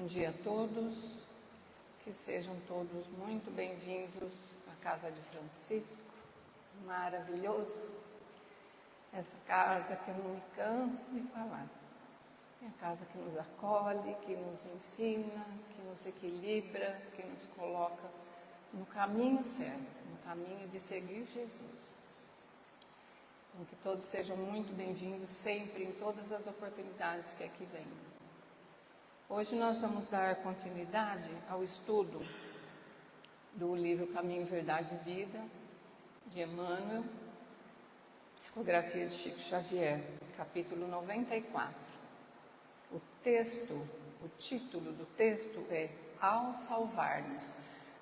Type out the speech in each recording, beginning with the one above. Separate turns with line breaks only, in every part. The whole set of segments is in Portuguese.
Bom dia a todos, que sejam todos muito bem-vindos à casa de Francisco, maravilhoso, essa casa que eu não me canso de falar, é a casa que nos acolhe, que nos ensina, que nos equilibra, que nos coloca no caminho certo, no caminho de seguir Jesus. Então, que todos sejam muito bem-vindos sempre, em todas as oportunidades que aqui vêm. Hoje nós vamos dar continuidade ao estudo do livro Caminho, Verdade e Vida, de Emmanuel, psicografia de Chico Xavier, capítulo 94. O título do texto é Ao Salvar-nos.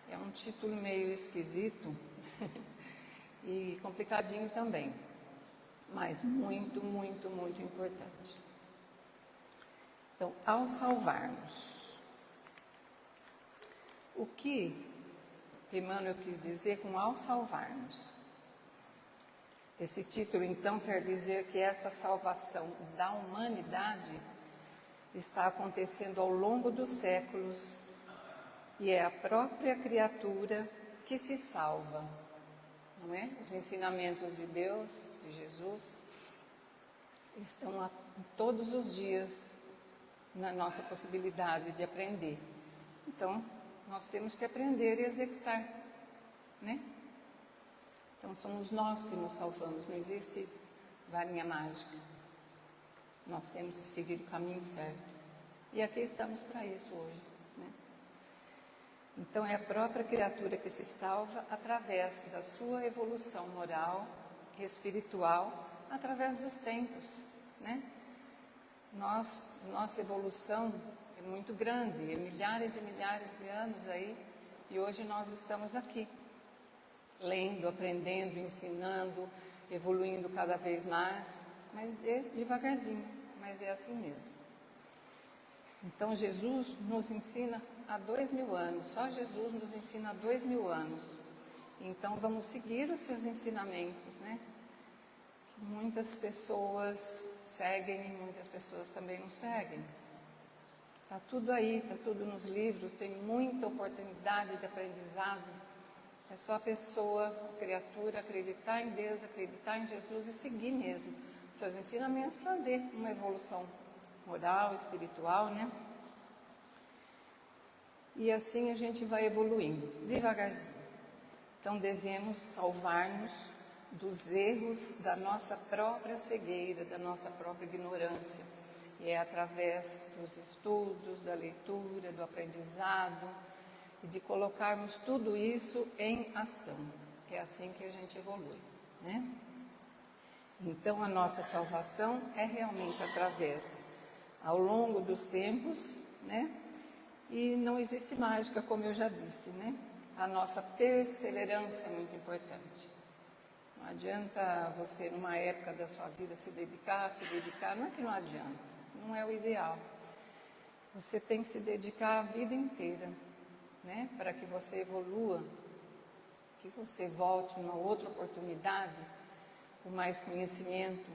É um título meio esquisito e complicadinho também, mas muito, muito, muito importante. Então, ao salvar-nos, o que Emmanuel quis dizer com ao salvar-nos? Esse título, então, quer dizer que essa salvação da humanidade está acontecendo ao longo dos séculos e é a própria criatura que se salva, não é? Os ensinamentos de Deus, de Jesus, estão todos os dias na nossa possibilidade de aprender. Então, nós temos que aprender e executar, né? Então, somos nós que nos salvamos, não existe varinha mágica. Nós temos que seguir o caminho certo. E aqui estamos para isso hoje, né? Então, é a própria criatura que se salva através da sua evolução moral e espiritual, através dos tempos, né? Nossa evolução é muito grande, é milhares e milhares de anos aí, e hoje nós estamos aqui, lendo, aprendendo, ensinando, evoluindo cada vez mais, mas é devagarzinho, mas é assim mesmo. Então Jesus nos ensina há 2000 anos, só Jesus nos ensina há 2000 anos. Então vamos seguir os seus ensinamentos, né? Muitas pessoas seguem e muitas pessoas também não seguem. Está tudo aí, está tudo nos livros, tem muita oportunidade de aprendizado. É só a pessoa, a criatura, acreditar em Deus, acreditar em Jesus e seguir mesmo seus ensinamentos para ver uma evolução moral, espiritual, né? E assim a gente vai evoluindo, devagarzinho. Então devemos salvar-nos dos erros da nossa própria cegueira, da nossa própria ignorância. E é através dos estudos, da leitura, do aprendizado, e de colocarmos tudo isso em ação. É assim que a gente evolui, né? Então a nossa salvação é realmente através, ao longo dos tempos, né? E não existe mágica, como eu já disse, né? A nossa perseverança é muito importante. Não adianta você, numa época da sua vida, se dedicar, não é que não adianta, não é o ideal. Você tem que se dedicar a vida inteira, né? Para que você evolua, que você volte numa outra oportunidade, com mais conhecimento,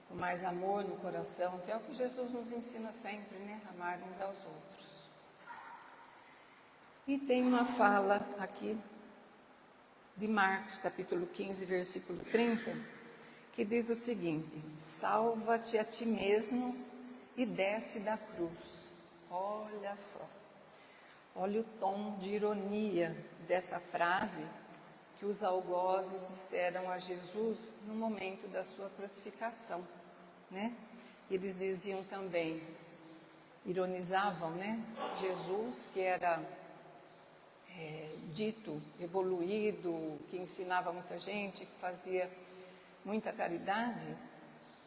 com mais amor no coração, que é o que Jesus nos ensina sempre, né? Amar uns aos outros. E tem uma fala aqui de Marcos, capítulo 15, versículo 30, que diz o seguinte: salva-te a ti mesmo e desce da cruz. Olha só, olha o tom de ironia dessa frase que os algozes disseram a Jesus no momento da sua crucificação, né? Eles diziam também, ironizavam, né? Jesus, que era dito evoluído, que ensinava muita gente, que fazia muita caridade,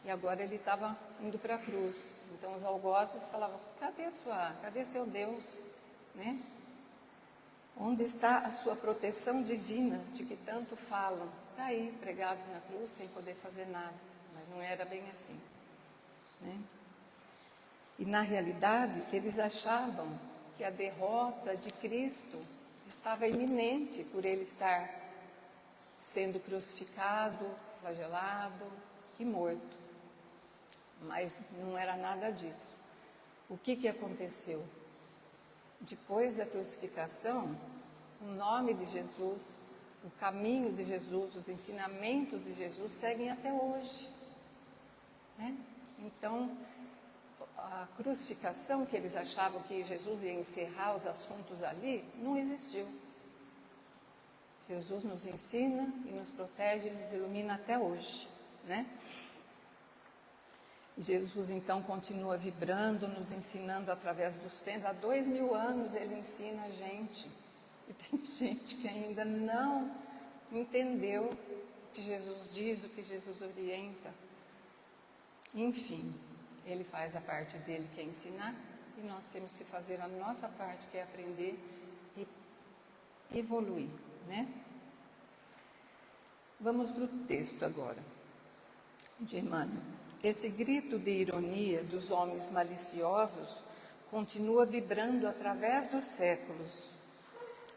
e agora ele estava indo para a cruz. Então os algozes falavam: cadê seu Deus, né? Onde está a sua proteção divina, de que tanto falam? Está aí, pregado na cruz, sem poder fazer nada. Mas não era bem assim, né? E na realidade, eles achavam que a derrota de Cristo estava iminente por ele estar sendo crucificado, flagelado e morto. Mas não era nada disso. O que aconteceu? depois da crucificação, o nome de Jesus, o caminho de Jesus, os ensinamentos de Jesus seguem até hoje, né? Então, a crucificação, que eles achavam que Jesus ia encerrar os assuntos ali, não existiu. Jesus nos ensina e nos protege e nos ilumina até hoje, né? Jesus então continua vibrando, nos ensinando através dos tempos. Há 2000 anos ele ensina a gente. E tem gente que ainda não entendeu o que Jesus diz, o que Jesus orienta. Enfim, ele faz a parte dele, que é ensinar, e nós temos que fazer a nossa parte, que é aprender e evoluir, né? Vamos para o texto agora, de Emmanuel. Esse grito de ironia dos homens maliciosos continua vibrando através dos séculos.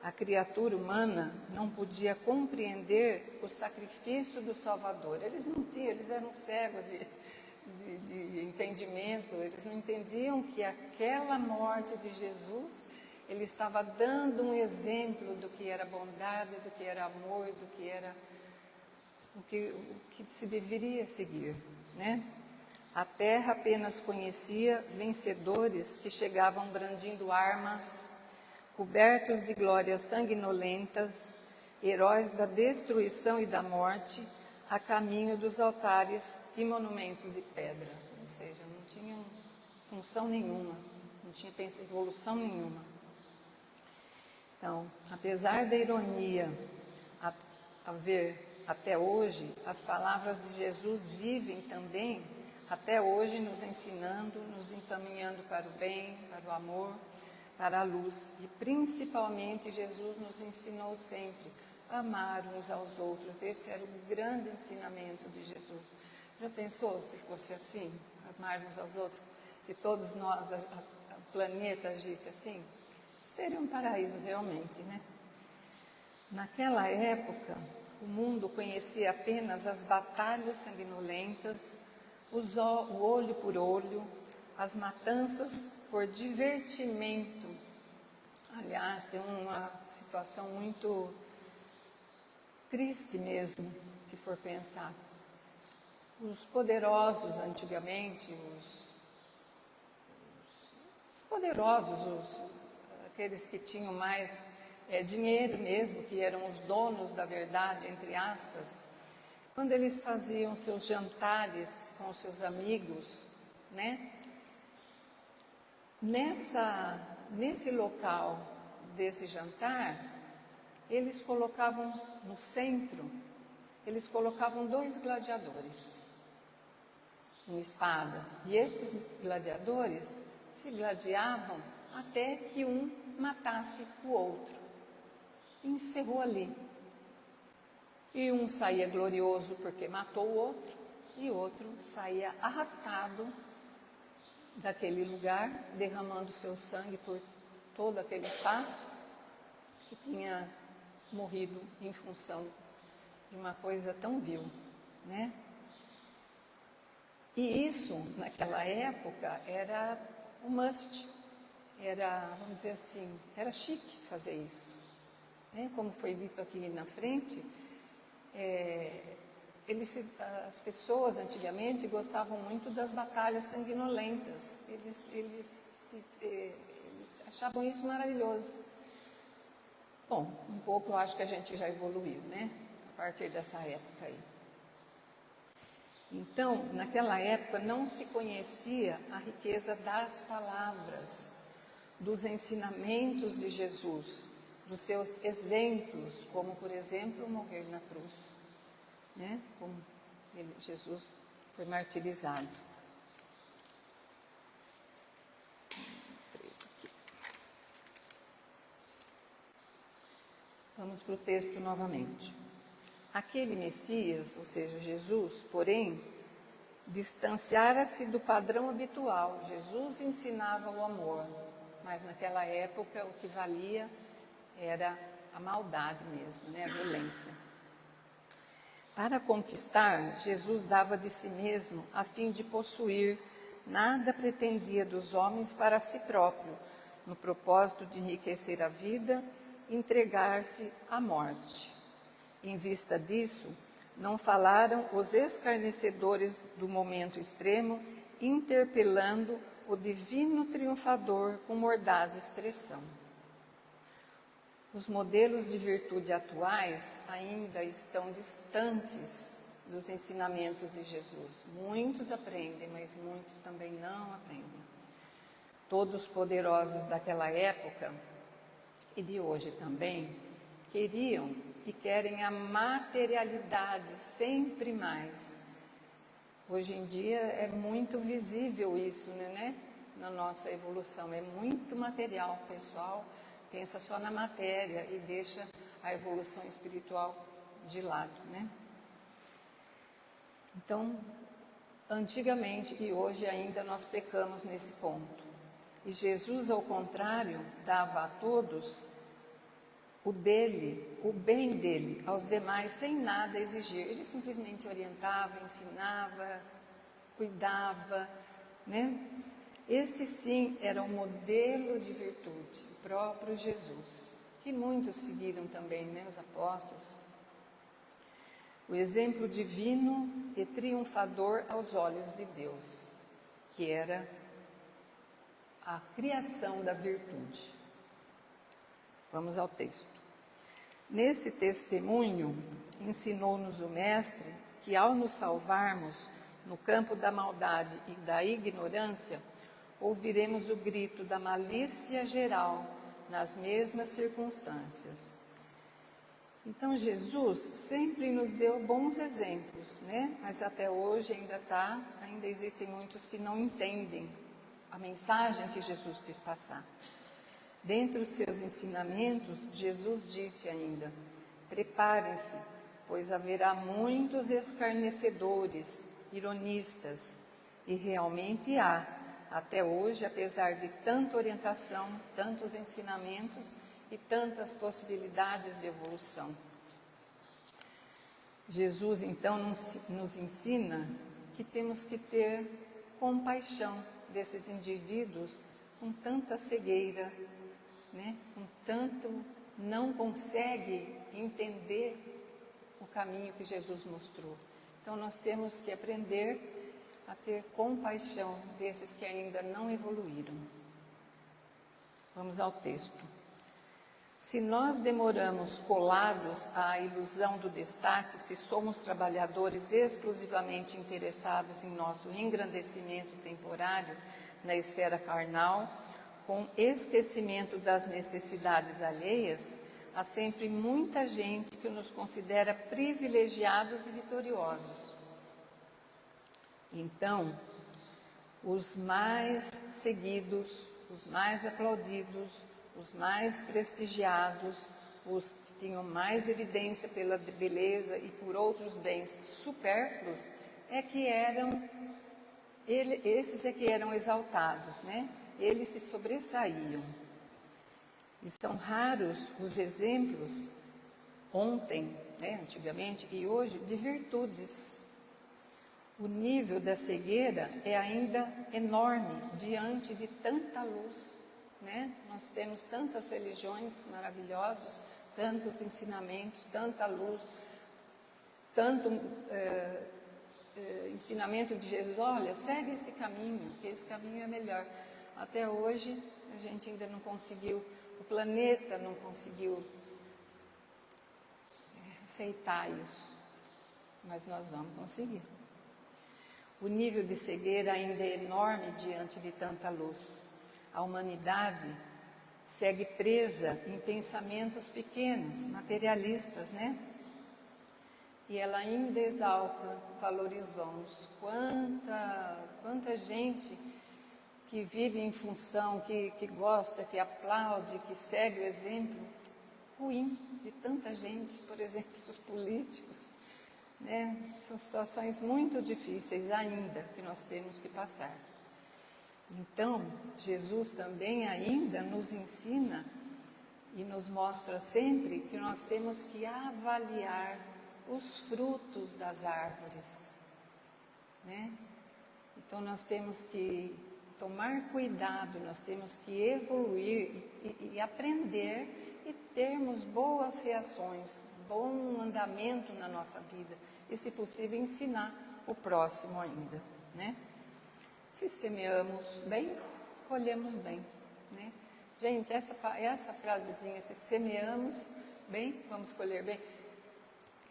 A criatura humana não podia compreender o sacrifício do Salvador. Eles não tinham, eles eram cegos de entendimento, eles não entendiam que aquela morte de Jesus, ele estava dando um exemplo do que era bondade, do que era amor, do que era o que se deveria seguir, né? A terra apenas conhecia vencedores que chegavam brandindo armas, cobertos de glórias sanguinolentas, heróis da destruição e da morte, a caminho dos altares e monumentos de pedra. Ou seja, não tinham função nenhuma, não tinha evolução nenhuma. Então, apesar da ironia haver até hoje, as palavras de Jesus vivem também até hoje, nos ensinando, nos encaminhando para o bem, para o amor, para a luz. E principalmente Jesus nos ensinou sempre a amar uns aos outros. Esse era o grande ensinamento de Jesus. Já pensou se fosse assim? Amar uns aos outros? Se todos nós, o planeta agisse assim? Seria um paraíso realmente, né? Naquela época, o mundo conhecia apenas as batalhas sanguinolentas, o olho por olho, as matanças por divertimento. Aliás, tem uma situação muito triste mesmo, se for pensar. Os poderosos antigamente, os poderosos, aqueles que tinham mais dinheiro mesmo, que eram os donos da verdade, entre aspas, quando eles faziam seus jantares com os seus amigos, né? Nesse local desse jantar, eles colocavam no centro, eles colocavam 2 gladiadores com espadas. E esses gladiadores se gladiavam até que um matasse o outro. E encerrou ali. E um saía glorioso porque matou o outro, e o outro saía arrastado daquele lugar, derramando seu sangue por todo aquele espaço, que tinha morrido em função de uma coisa tão vil, né? E isso, naquela época, era um must, era, vamos dizer assim, era chique fazer isso, né? Como foi dito aqui na frente, as pessoas antigamente gostavam muito das batalhas sanguinolentas, eles achavam isso maravilhoso. Bom, um pouco eu acho que a gente já evoluiu, né? A partir dessa época aí. Então, naquela época não se conhecia a riqueza das palavras, dos ensinamentos de Jesus, dos seus exemplos, como, por exemplo, morrer na cruz, né? Como Jesus foi martirizado. Vamos para o texto novamente. Aquele Messias, ou seja, Jesus, porém, distanciara-se do padrão habitual. Jesus ensinava o amor, mas naquela época o que valia era a maldade mesmo, né? A violência. Para conquistar, Jesus dava de si mesmo a fim de possuir, nada pretendia dos homens para si próprio, no propósito de enriquecer a vida, entregar-se à morte. Em vista disso, não falaram os escarnecedores do momento extremo, interpelando o divino triunfador com mordaz expressão. Os modelos de virtude atuais ainda estão distantes dos ensinamentos de Jesus. Muitos aprendem, mas muitos também não aprendem. Todos os poderosos daquela época e de hoje também queriam e querem a materialidade sempre mais. Hoje em dia é muito visível isso, né? Na nossa evolução, é muito material. O pessoal pensa só na matéria e deixa a evolução espiritual de lado, né? Então, antigamente e hoje ainda nós pecamos nesse ponto. E Jesus, ao contrário, dava a todos o dele, o bem dele, aos demais, sem nada exigir. Ele simplesmente orientava, ensinava, cuidava, né? Esse sim era um modelo de virtude, o próprio Jesus, que muitos seguiram também, né? Os apóstolos. O exemplo divino e triunfador aos olhos de Deus, que era a criação da virtude. Vamos ao texto. Nesse testemunho, ensinou-nos o Mestre que, ao nos salvarmos no campo da maldade e da ignorância, ouviremos o grito da malícia geral nas mesmas circunstâncias. Então, Jesus sempre nos deu bons exemplos, né? Mas até hoje ainda existem muitos que não entendem a mensagem que Jesus quis passar. Dentre os seus ensinamentos, Jesus disse ainda: preparem-se, pois haverá muitos escarnecedores, ironistas, e realmente há, até hoje, apesar de tanta orientação, tantos ensinamentos e tantas possibilidades de evolução. Jesus, então, nos ensina que temos que ter compaixão desses indivíduos com tanta cegueira, né? Com tanto não consegue entender o caminho que Jesus mostrou. Então nós temos que aprender a ter compaixão desses que ainda não evoluíram. Vamos ao texto. Se nós demoramos colados à ilusão do destaque, se somos trabalhadores exclusivamente interessados em nosso engrandecimento temporário na esfera carnal, com esquecimento das necessidades alheias, há sempre muita gente que nos considera privilegiados e vitoriosos. Então, os mais seguidos, os mais aplaudidos, os mais prestigiados, os que tinham mais evidência pela beleza e por outros bens supérfluos, esses é que eram exaltados, né? Eles se sobressaíam. E são raros os exemplos, ontem, né, antigamente e hoje, de virtudes. O nível da cegueira é ainda enorme diante de tanta luz, né? Nós temos tantas religiões maravilhosas, tantos ensinamentos, tanta luz, tanto ensinamento de Jesus. Olha, segue esse caminho, que esse caminho é melhor. Até hoje a gente ainda não conseguiu, o planeta não conseguiu aceitar isso, mas nós vamos conseguir. O nível de cegueira ainda é enorme diante de tanta luz. A humanidade segue presa em pensamentos pequenos, materialistas, né? E ela ainda exalta valores vãos. Quanta gente que vive em função, que gosta, que aplaude, que segue o exemplo ruim de tanta gente, por exemplo, os políticos, né? São situações muito difíceis ainda que nós temos que passar. Então, Jesus também ainda nos ensina e nos mostra sempre que nós temos que avaliar os frutos das árvores, né? Então nós temos que tomar cuidado, nós temos que evoluir e aprender e termos boas reações, bom andamento na nossa vida e, se possível, ensinar o próximo ainda, né? Se semeamos bem, colhemos bem, né? Gente, essa frasezinha, se semeamos bem, vamos colher bem,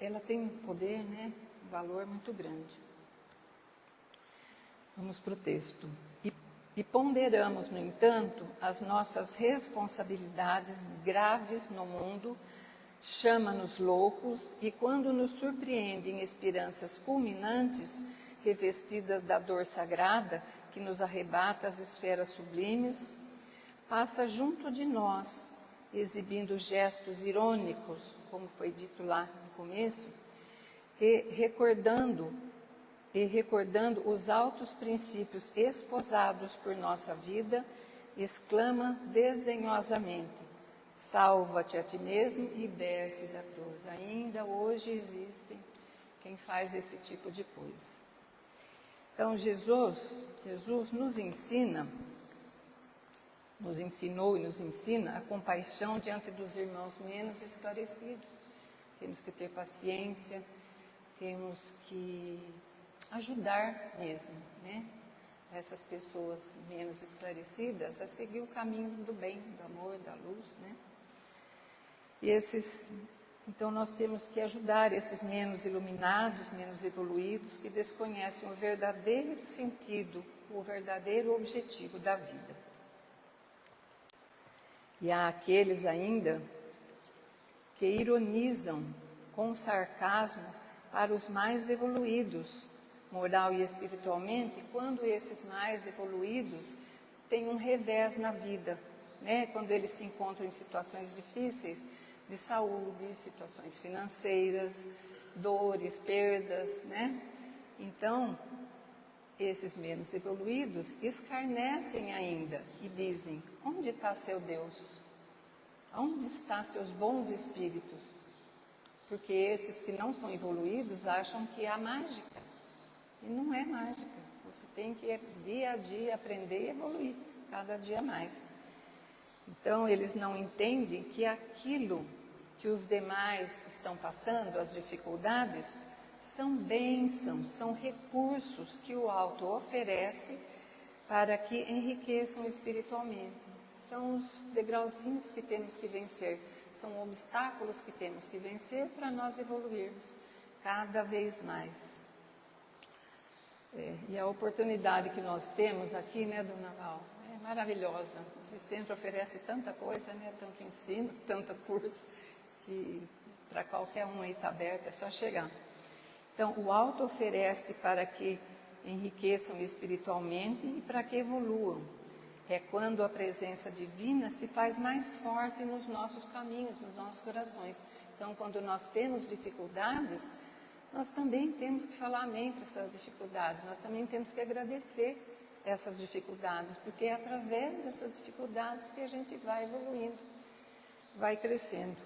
ela tem um poder, né? Um valor muito grande. Vamos para o texto. E ponderamos, no entanto, as nossas responsabilidades graves no mundo, chama-nos loucos e, quando nos surpreendem esperanças culminantes, revestidas da dor sagrada que nos arrebata às esferas sublimes, passa junto de nós, exibindo gestos irônicos, como foi dito lá no começo, e recordando os altos princípios esposados por nossa vida, exclama desdenhosamente: salva-te a ti mesmo e desce da cruz. Ainda hoje existem quem faz esse tipo de coisa. Então Jesus nos ensinou e nos ensina a compaixão diante dos irmãos menos esclarecidos. Temos que ter paciência, temos que ajudar mesmo, né? Essas pessoas menos esclarecidas a seguir o caminho do bem, do amor, da luz, né? Então nós temos que ajudar esses menos iluminados, menos evoluídos, que desconhecem o verdadeiro sentido, o verdadeiro objetivo da vida. E há aqueles ainda que ironizam com sarcasmo para os mais evoluídos, moral e espiritualmente, quando esses mais evoluídos têm um revés na vida, né? Quando eles se encontram em situações difíceis de saúde, situações financeiras, dores, perdas, né? Então, esses menos evoluídos escarnecem ainda e dizem: onde está seu Deus? Onde estão seus bons espíritos? Porque esses que não são evoluídos acham que há mágica. E não é mágica. Você tem que dia a dia aprender e evoluir, cada dia mais. Então, eles não entendem que aquilo que os demais estão passando, as dificuldades, são bênçãos, são recursos que o alto oferece para que enriqueçam espiritualmente. São os degrauzinhos que temos que vencer, são obstáculos que temos que vencer para nós evoluirmos cada vez mais. E a oportunidade que nós temos aqui, né, Dona Val, é maravilhosa. Esse centro oferece tanta coisa, né, tanto ensino, tanto curso, que para qualquer um aí está aberto, é só chegar. Então, o alto oferece para que enriqueçam espiritualmente e para que evoluam. É quando a presença divina se faz mais forte nos nossos caminhos, nos nossos corações. Então, quando nós temos dificuldades, nós também temos que falar amém para essas dificuldades, nós também temos que agradecer essas dificuldades, porque é através dessas dificuldades que a gente vai evoluindo, vai crescendo.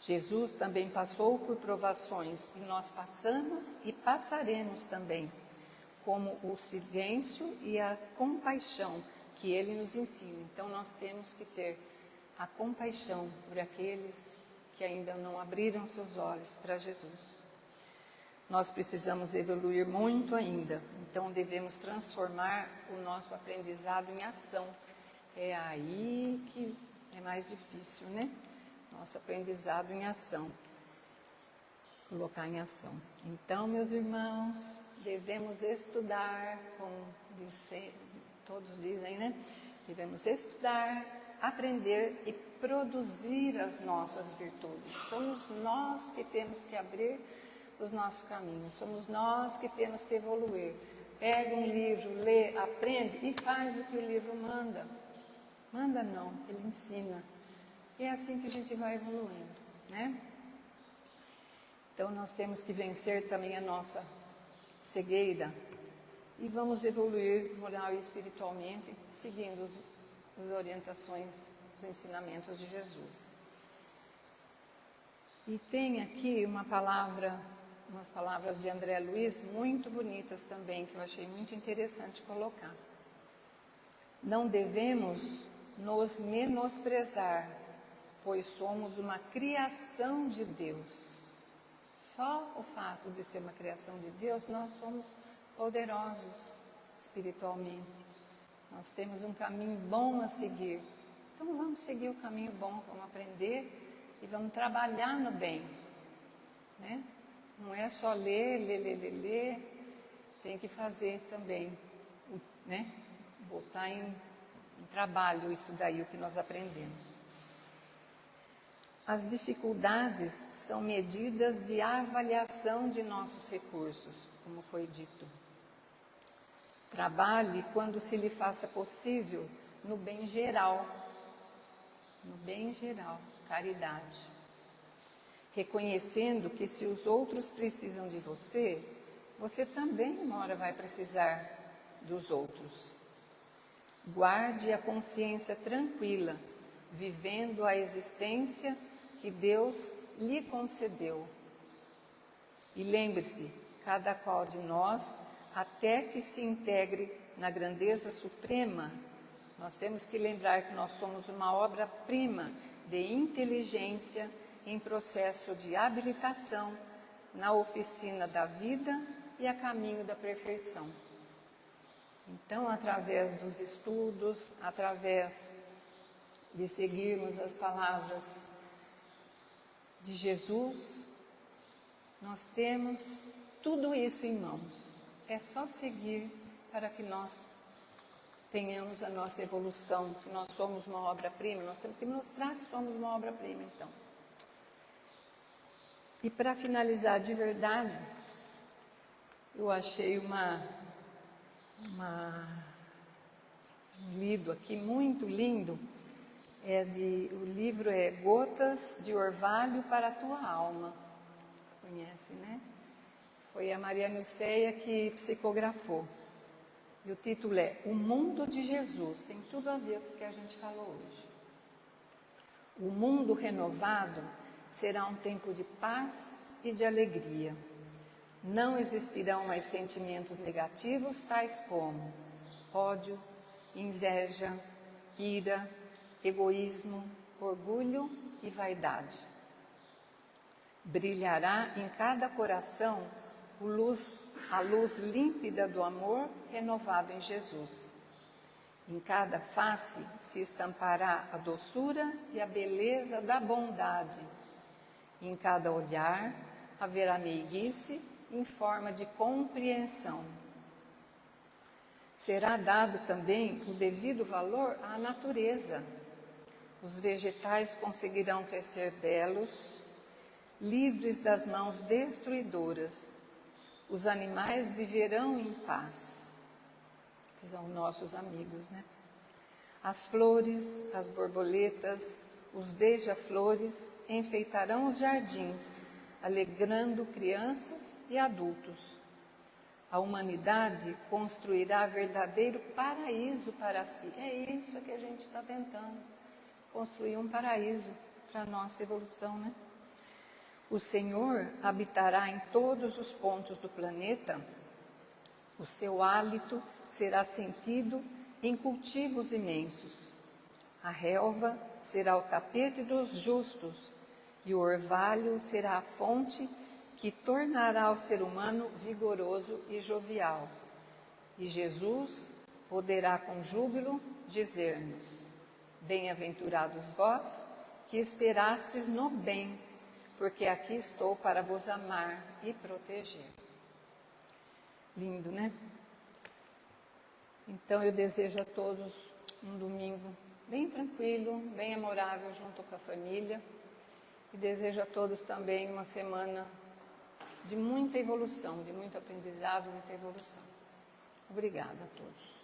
Jesus também passou por provações e nós passamos e passaremos também, como o silêncio e a compaixão que ele nos ensina. Então nós temos que ter a compaixão por aqueles que ainda não abriram seus olhos para Jesus. Nós precisamos evoluir muito ainda, então devemos transformar o nosso aprendizado em ação. É aí que é mais difícil, né? Nosso aprendizado em ação, colocar em ação. Então, meus irmãos, devemos estudar, como todos dizem, né? Devemos estudar, aprender e produzir as nossas virtudes. Somos nós que temos que abrir os nossos caminhos, somos nós que temos que evoluir. Pega um livro, lê, aprende e faz o que o livro manda. Manda não, ele ensina. E é assim que a gente vai evoluindo, né? Então nós temos que vencer também a nossa cegueira e vamos evoluir moral e espiritualmente, seguindo as orientações, os ensinamentos de Jesus. E tem aqui umas palavras de André Luiz muito bonitas também, que eu achei muito interessante colocar. Não devemos nos menosprezar, pois somos uma criação de Deus. Só o fato de ser uma criação de Deus, nós somos poderosos espiritualmente. Nós temos um caminho bom a seguir. Então vamos seguir o caminho bom, vamos aprender e vamos trabalhar no bem, né? Não é só ler, tem que fazer também, né? Botar em trabalho isso daí, o que nós aprendemos. As dificuldades são medidas de avaliação de nossos recursos, como foi dito. Trabalhe quando se lhe faça possível no bem geral, caridade. Reconhecendo que se os outros precisam de você, você também uma hora vai precisar dos outros. Guarde a consciência tranquila, vivendo a existência que Deus lhe concedeu. E lembre-se, cada qual de nós, até que se integre na grandeza suprema, nós temos que lembrar que nós somos uma obra-prima de inteligência em processo de habilitação na oficina da vida e a caminho da perfeição. Então, através dos estudos, através de seguirmos as palavras de Jesus, nós temos tudo isso em mãos. É só seguir para que nós tenhamos a nossa evolução, que nós somos uma obra-prima. Nós temos que mostrar que somos uma obra-prima, então. E para finalizar de verdade, eu achei um livro aqui muito lindo. O livro é Gotas de Orvalho para a Tua Alma. Conhece, né? Foi a Maria Nilceia que psicografou. E o título é O Mundo de Jesus. Tem tudo a ver com o que a gente falou hoje. O mundo renovado será um tempo de paz e de alegria. Não existirão mais sentimentos negativos, tais como ódio, inveja, ira, egoísmo, orgulho e vaidade. Brilhará em cada coração a luz límpida do amor renovado em Jesus. Em cada face se estampará a doçura e a beleza da bondade. Em cada olhar haverá meiguice em forma de compreensão. Será dado também o devido valor à natureza. Os vegetais conseguirão crescer belos, livres das mãos destruidoras. Os animais viverão em paz. Que são nossos amigos, né? As flores, as borboletas, os beija-flores enfeitarão os jardins, alegrando crianças e adultos. A humanidade construirá verdadeiro paraíso para si. É isso que a gente está tentando, construir um paraíso para a nossa evolução, né? O Senhor habitará em todos os pontos do planeta. O seu hálito será sentido em cultivos imensos. A relva será o tapete dos justos e o orvalho será a fonte que tornará o ser humano vigoroso e jovial. E Jesus poderá com júbilo dizer-nos: bem-aventurados vós que esperastes no bem, porque aqui estou para vos amar e proteger. Lindo, né? Então eu desejo a todos um domingo bem tranquilo, bem amorável junto com a família. E desejo a todos também uma semana de muita evolução, de muito aprendizado, muita evolução. Obrigada a todos.